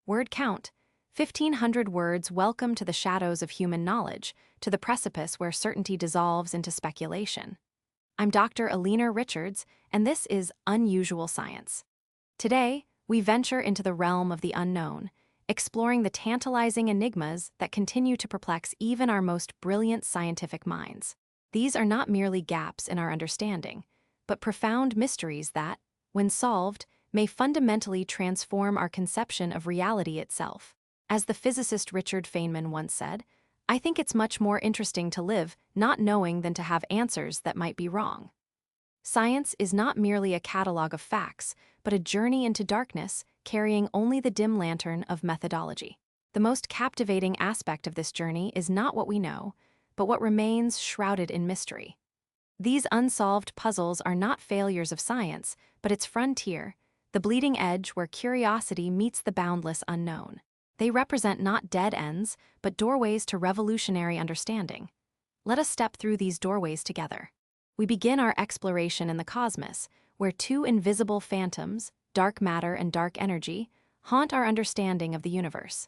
Word count, 1,500 words welcome to the shadows of human knowledge, to the precipice where certainty dissolves into speculation. I'm Dr. Eleanor Richards, and this is Unusual Science. Today, we venture into the realm of the unknown, exploring the tantalizing enigmas that continue to perplex even our most brilliant scientific minds. These are not merely gaps in our understanding, but profound mysteries that, when solved, may fundamentally transform our conception of reality itself. As the physicist Richard Feynman once said, "I think it's much more interesting to live not knowing than to have answers that might be wrong." Science is not merely a catalog of facts, but a journey into darkness carrying only the dim lantern of methodology. The most captivating aspect of this journey is not what we know, but what remains shrouded in mystery. These unsolved puzzles are not failures of science, but its frontier, the bleeding edge where curiosity meets the boundless unknown. They represent not dead ends, but doorways to revolutionary understanding. Let us step through these doorways together. We begin our exploration in the cosmos, where two invisible phantoms, dark matter and dark energy, haunt our understanding of the universe.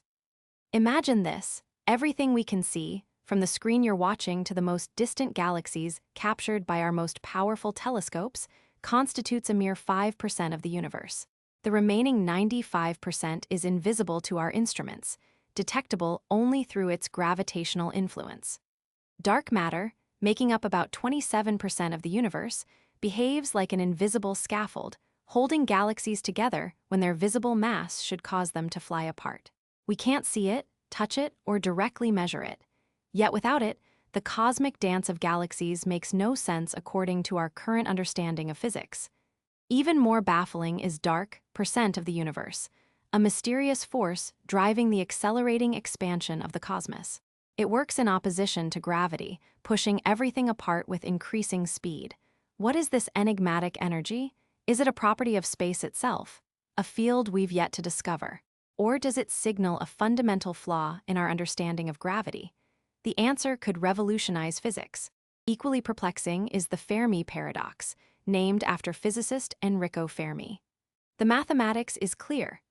Imagine this: everything we can see, from the screen you're watching to the most distant galaxies captured by our most powerful telescopes, constitutes a mere 5% of the universe. The remaining 95% is invisible to our instruments, detectable only through its gravitational influence. Dark matter, making up about 27% of the universe, behaves like an invisible scaffold, holding galaxies together when their visible mass should cause them to fly apart. We can't see it, touch it, or directly measure it. Yet without it, the cosmic dance of galaxies makes no sense according to our current understanding of physics. Even more baffling is dark percent of the universe, a mysterious force driving the accelerating expansion of the cosmos. It works in opposition to gravity, pushing everything apart with increasing speed. What is this enigmatic energy? Is it a property of space itself, a field we've yet to discover? Or does it signal a fundamental flaw in our understanding of gravity? The answer could revolutionize physics. Equally perplexing is the Fermi paradox, named after physicist Enrico Fermi. The mathematics is clear.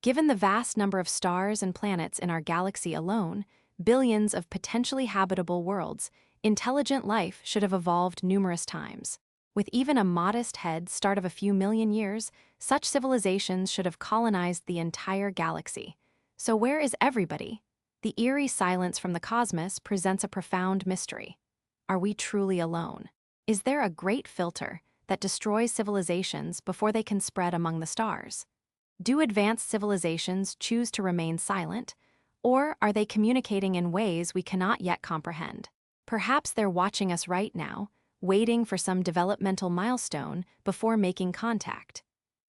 Given the vast number of stars and planets in our galaxy alone, billions of potentially habitable worlds, intelligent life should have evolved numerous times. With even a modest head start of a few million years, such civilizations should have colonized the entire galaxy. So where is everybody? The eerie silence from the cosmos presents a profound mystery. Are we truly alone? Is there a great filter that destroys civilizations before they can spread among the stars? Do advanced civilizations choose to remain silent, or are they communicating in ways we cannot yet comprehend? Perhaps they're watching us right now, waiting for some developmental milestone before making contact.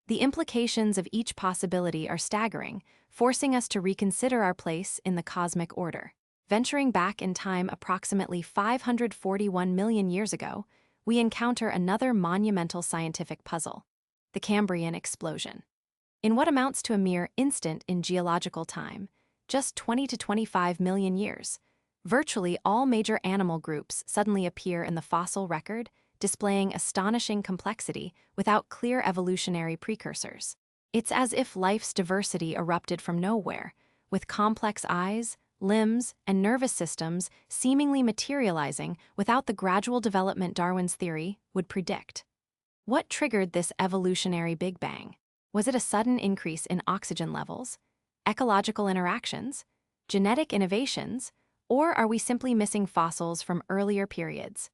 The implications of each possibility are staggering, forcing us to reconsider our place in the cosmic order. Venturing back in time approximately 541 million years ago, we encounter another monumental scientific puzzle: the Cambrian explosion. In what amounts to a mere instant in geological time, just 20 to 25 million years, virtually all major animal groups suddenly appear in the fossil record, displaying astonishing complexity without clear evolutionary precursors. It's as if life's diversity erupted from nowhere, with complex eyes, limbs, and nervous systems seemingly materializing without the gradual development Darwin's theory would predict. What triggered this evolutionary Big Bang? Was it a sudden increase in oxygen levels, ecological interactions, genetic innovations, or are we simply missing fossils from earlier periods?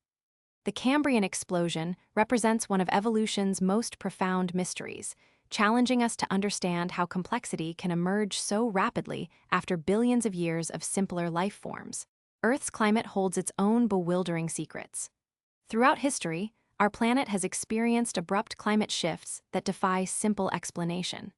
The Cambrian explosion represents one of evolution's most profound mysteries, challenging us to understand how complexity can emerge so rapidly after billions of years of simpler life forms. Earth's climate holds its own bewildering secrets. Throughout history, our planet has experienced abrupt climate shifts that defy simple explanation.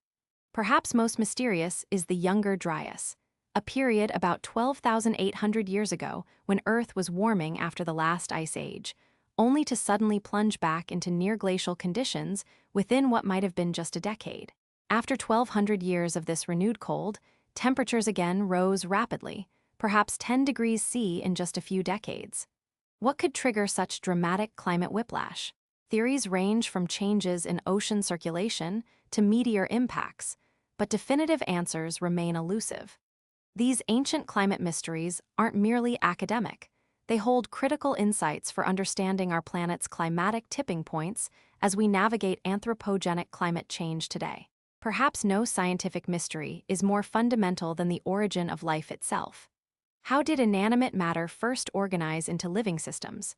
Perhaps most mysterious is the Younger Dryas, a period about 12,800 years ago when Earth was warming after the last ice age, only to suddenly plunge back into near-glacial conditions within what might have been just a decade. After 1,200 years of this renewed cold, temperatures again rose rapidly, perhaps 10 degrees C in just a few decades. What could trigger such dramatic climate whiplash? Theories range from changes in ocean circulation to meteor impacts, but definitive answers remain elusive. These ancient climate mysteries aren't merely academic. They hold critical insights for understanding our planet's climatic tipping points as we navigate anthropogenic climate change today. Perhaps no scientific mystery is more fundamental than the origin of life itself. How did inanimate matter first organize into living systems?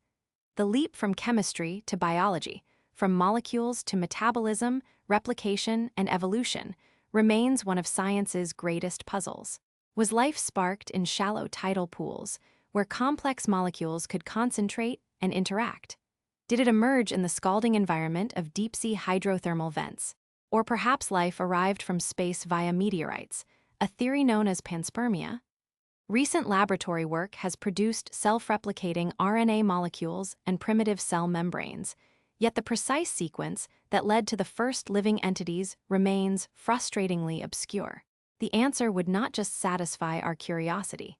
The leap from chemistry to biology, from molecules to metabolism, replication, and evolution, remains one of science's greatest puzzles. Was life sparked in shallow tidal pools, where complex molecules could concentrate and interact? Did it emerge in the scalding environment of deep-sea hydrothermal vents? Or perhaps life arrived from space via meteorites, a theory known as panspermia? Recent laboratory work has produced self-replicating RNA molecules and primitive cell membranes, yet the precise sequence that led to the first living entities remains frustratingly obscure. The answer would not just satisfy our curiosity.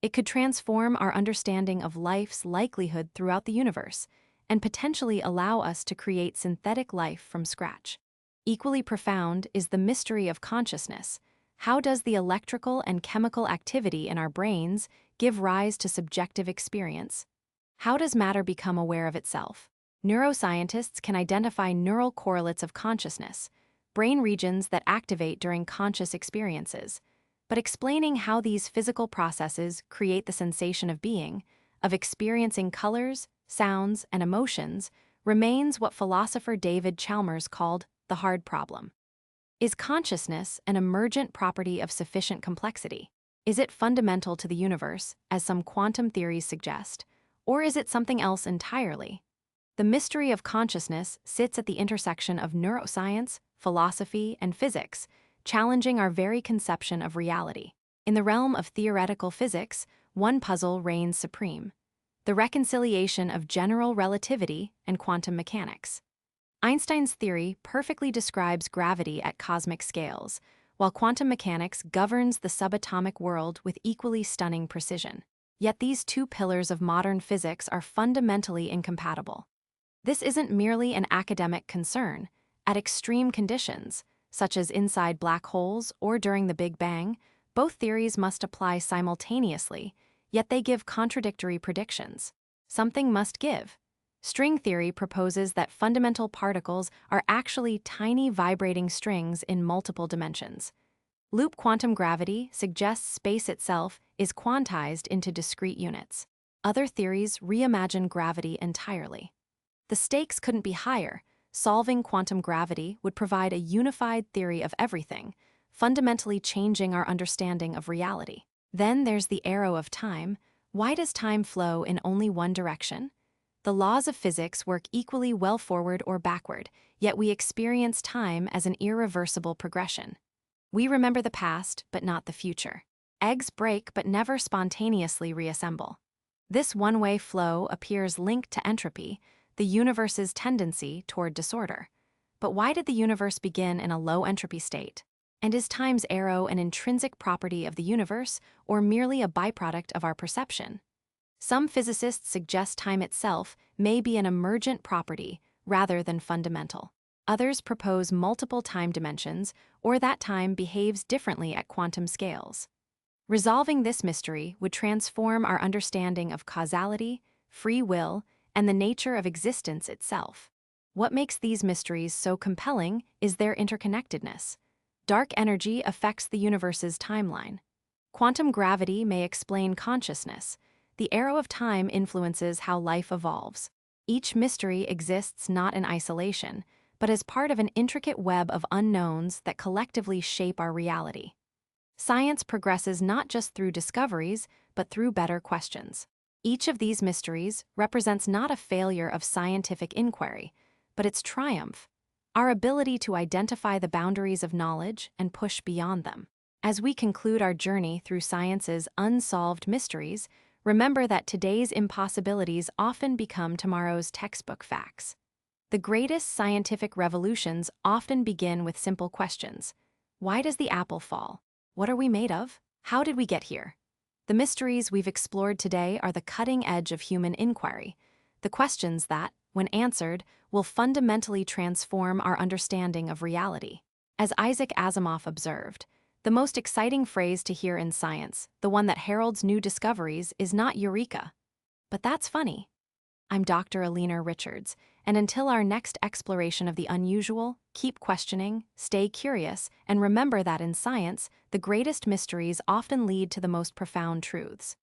It could transform our understanding of life's likelihood throughout the universe and potentially allow us to create synthetic life from scratch. Equally profound is the mystery of consciousness. How does the electrical and chemical activity in our brains give rise to subjective experience? How does matter become aware of itself? Neuroscientists can identify neural correlates of consciousness, brain regions that activate during conscious experiences. But explaining how these physical processes create the sensation of being, of experiencing colors, sounds, and emotions, remains what philosopher David Chalmers called the hard problem. Is consciousness an emergent property of sufficient complexity? Is it fundamental to the universe, as some quantum theories suggest, or is it something else entirely? The mystery of consciousness sits at the intersection of neuroscience, philosophy, and physics, challenging our very conception of reality. In the realm of theoretical physics, one puzzle reigns supreme: the reconciliation of general relativity and quantum mechanics. Einstein's theory perfectly describes gravity at cosmic scales, while quantum mechanics governs the subatomic world with equally stunning precision. Yet these two pillars of modern physics are fundamentally incompatible. This isn't merely an academic concern. At extreme conditions, such as inside black holes or during the Big Bang, both theories must apply simultaneously, yet they give contradictory predictions. Something must give. String theory proposes that fundamental particles are actually tiny vibrating strings in multiple dimensions. Loop quantum gravity suggests space itself is quantized into discrete units. Other theories reimagine gravity entirely. The stakes couldn't be higher. Solving quantum gravity would provide a unified theory of everything, fundamentally changing our understanding of reality. Then there's the arrow of time. Why does time flow in only one direction? The laws of physics work equally well forward or backward, yet we experience time as an irreversible progression. We remember the past, but not the future. Eggs break but never spontaneously reassemble. This one-way flow appears linked to entropy, the universe's tendency toward disorder. But why did the universe begin in a low entropy state? And is time's arrow an intrinsic property of the universe or merely a byproduct of our perception? Some physicists suggest time itself may be an emergent property rather than fundamental. Others propose multiple time dimensions, or that time behaves differently at quantum scales. Resolving this mystery would transform our understanding of causality, free will, and the nature of existence itself. What makes these mysteries so compelling is their interconnectedness. Dark energy affects the universe's timeline. Quantum gravity may explain consciousness. The arrow of time influences how life evolves. Each mystery exists not in isolation, but as part of an intricate web of unknowns that collectively shape our reality. Science progresses not just through discoveries, but through better questions. Each of these mysteries represents not a failure of scientific inquiry, but its triumph, our ability to identify the boundaries of knowledge and push beyond them. As we conclude our journey through science's unsolved mysteries, remember that today's impossibilities often become tomorrow's textbook facts. The greatest scientific revolutions often begin with simple questions. Why does the apple fall? What are we made of? How did we get here? The mysteries we've explored today are the cutting edge of human inquiry, the questions that, when answered, will fundamentally transform our understanding of reality. As Isaac Asimov observed, the most exciting phrase to hear in science, the one that heralds new discoveries, is not eureka. But that's funny. I'm Dr. Eleanor Richards, and until our next exploration of the unusual, keep questioning, stay curious, and remember that in science, the greatest mysteries often lead to the most profound truths.